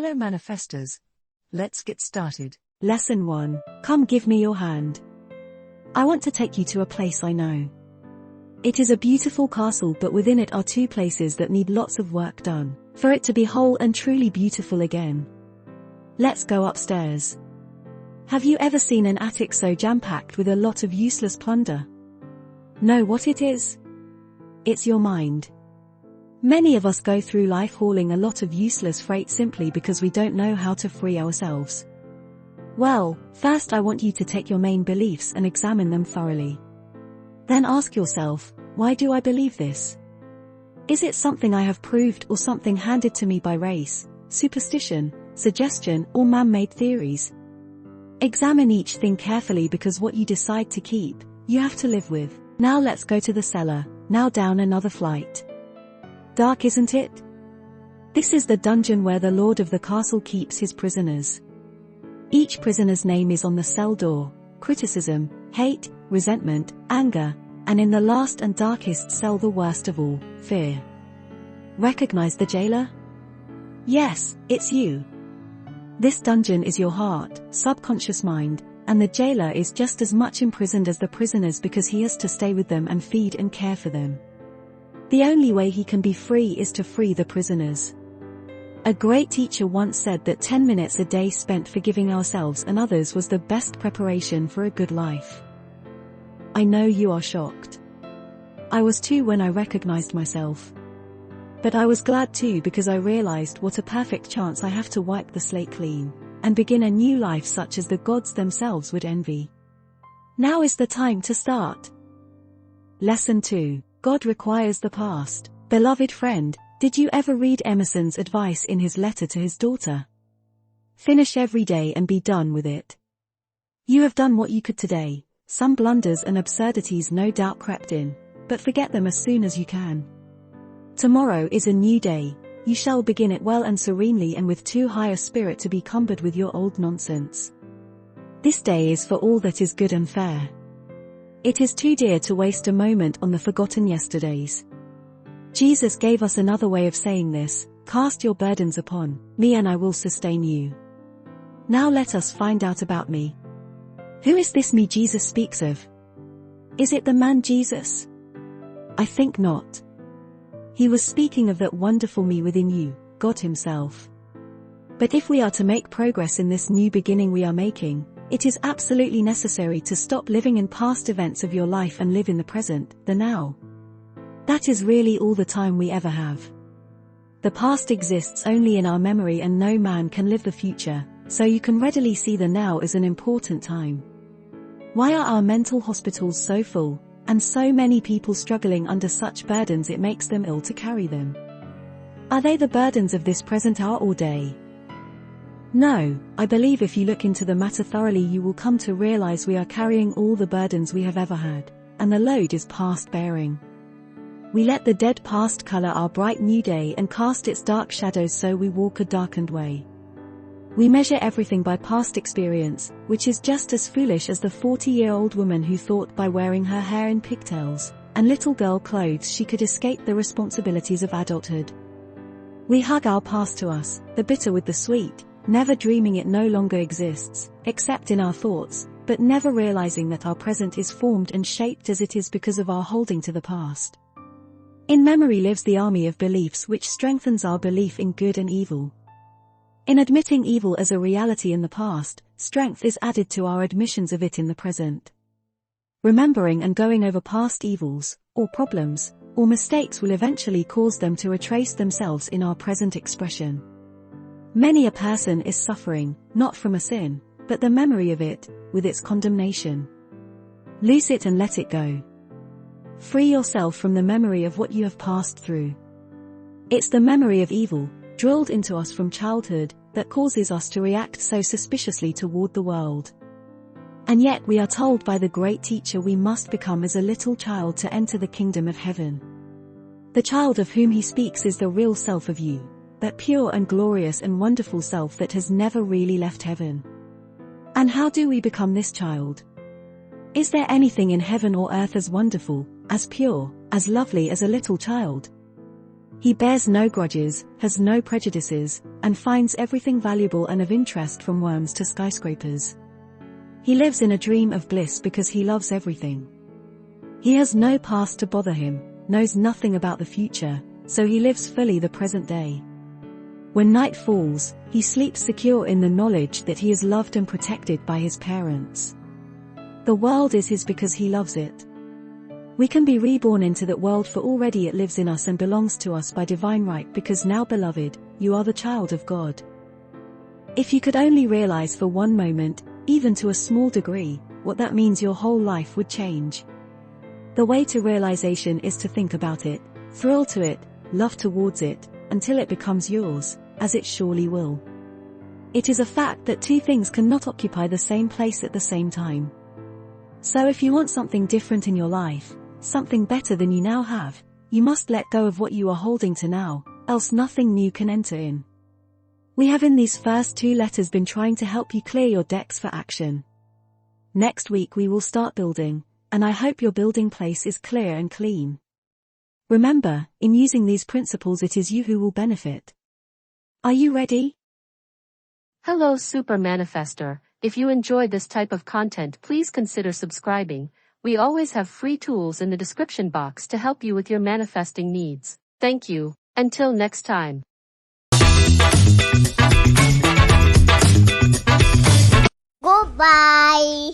Hello manifestors. Let's get started. Lesson 1. Come give me your hand. I want to take you to a place I know. It is a beautiful castle, but within it are two places that need lots of work done, for it to be whole and truly beautiful again. Let's go upstairs. Have you ever seen an attic so jam-packed with a lot of useless plunder? Know what it is? It's your mind. Many of us go through life hauling a lot of useless freight simply because we don't know how to free ourselves. Well, first I want you to take your main beliefs and examine them thoroughly. Then ask yourself, why do I believe this? Is it something I have proved or something handed to me by race, superstition, suggestion, or man-made theories? Examine each thing carefully, because what you decide to keep, you have to live with. Now let's go to the cellar, now down another flight. Dark, isn't it? This is the dungeon where the lord of the castle keeps his prisoners. Each prisoner's name is on the cell door: criticism, hate, resentment, anger, and in the last and darkest cell, the worst of all, fear. Recognize the jailer? Yes, it's you. This dungeon is your heart, subconscious mind, and the jailer is just as much imprisoned as the prisoners because he has to stay with them and feed and care for them. The only way he can be free is to free the prisoners. A great teacher once said that 10 minutes a day spent forgiving ourselves and others was the best preparation for a good life. I know you are shocked. I was too when I recognized myself. But I was glad too, because I realized what a perfect chance I have to wipe the slate clean and begin a new life such as the gods themselves would envy. Now is the time to start. Lesson 2. God requires the past. Beloved friend, did you ever read Emerson's advice in his letter to his daughter? Finish every day and be done with it. You have done what you could today. Some blunders and absurdities no doubt crept in, but forget them as soon as you can. Tomorrow is a new day. You shall begin it well and serenely, and with too high a spirit to be cumbered with your old nonsense. This day is for all that is good and fair. It is too dear to waste a moment on the forgotten yesterdays. Jesus gave us another way of saying this: cast your burdens upon me and I will sustain you. Now let us find out about me. Who is this me Jesus speaks of? Is it the man Jesus? I think not. He was speaking of that wonderful me within you, God Himself. But if we are to make progress in this new beginning we are making, it is absolutely necessary to stop living in past events of your life and live in the present, the now. That is really all the time we ever have. The past exists only in our memory and no man can live the future, so you can readily see the now as an important time. Why are our mental hospitals so full, and so many people struggling under such burdens it makes them ill to carry them? Are they the burdens of this present hour or day? No, I believe if you look into the matter thoroughly you will come to realize we are carrying all the burdens we have ever had, and the load is past bearing. We let the dead past color our bright new day and cast its dark shadows, so we walk a darkened way. We measure everything by past experience, which is just as foolish as the 40-year-old woman who thought by wearing her hair in pigtails and little girl clothes she could escape the responsibilities of adulthood. We hug our past to us, the bitter with the sweet, never dreaming it no longer exists, except in our thoughts, but never realizing that our present is formed and shaped as it is because of our holding to the past. In memory lives the army of beliefs which strengthens our belief in good and evil. In admitting evil as a reality in the past, strength is added to our admissions of it in the present. Remembering and going over past evils, or problems, or mistakes will eventually cause them to retrace themselves in our present expression. Many a person is suffering, not from a sin, but the memory of it, with its condemnation. Loose it and let it go. Free yourself from the memory of what you have passed through. It's the memory of evil, drilled into us from childhood, that causes us to react so suspiciously toward the world. And yet we are told by the great teacher we must become as a little child to enter the kingdom of heaven. The child of whom he speaks is the real self of you, that pure and glorious and wonderful self that has never really left heaven. And how do we become this child? Is there anything in heaven or earth as wonderful, as pure, as lovely as a little child? He bears no grudges, has no prejudices, and finds everything valuable and of interest from worms to skyscrapers. He lives in a dream of bliss because he loves everything. He has no past to bother him, knows nothing about the future, so he lives fully the present day. When night falls, he sleeps secure in the knowledge that he is loved and protected by his parents. The world is his because he loves it. We can be reborn into that world, for already it lives in us and belongs to us by divine right, because now, beloved, you are the child of God. If you could only realize for one moment, even to a small degree, what that means, your whole life would change. The way to realization is to think about it, thrill to it, love towards it, until it becomes yours, as it surely will. It is a fact that two things cannot occupy the same place at the same time. So if you want something different in your life, something better than you now have, you must let go of what you are holding to now, else nothing new can enter in. We have in these first 2 letters been trying to help you clear your decks for action. Next week we will start building, and I hope your building place is clear and clean. Remember, in using these principles it is you who will benefit. Are you ready? Hello Super Manifester. If you enjoy this type of content, please consider subscribing. We always have free tools in the description box to help you with your manifesting needs. Thank you. Until next time. Goodbye.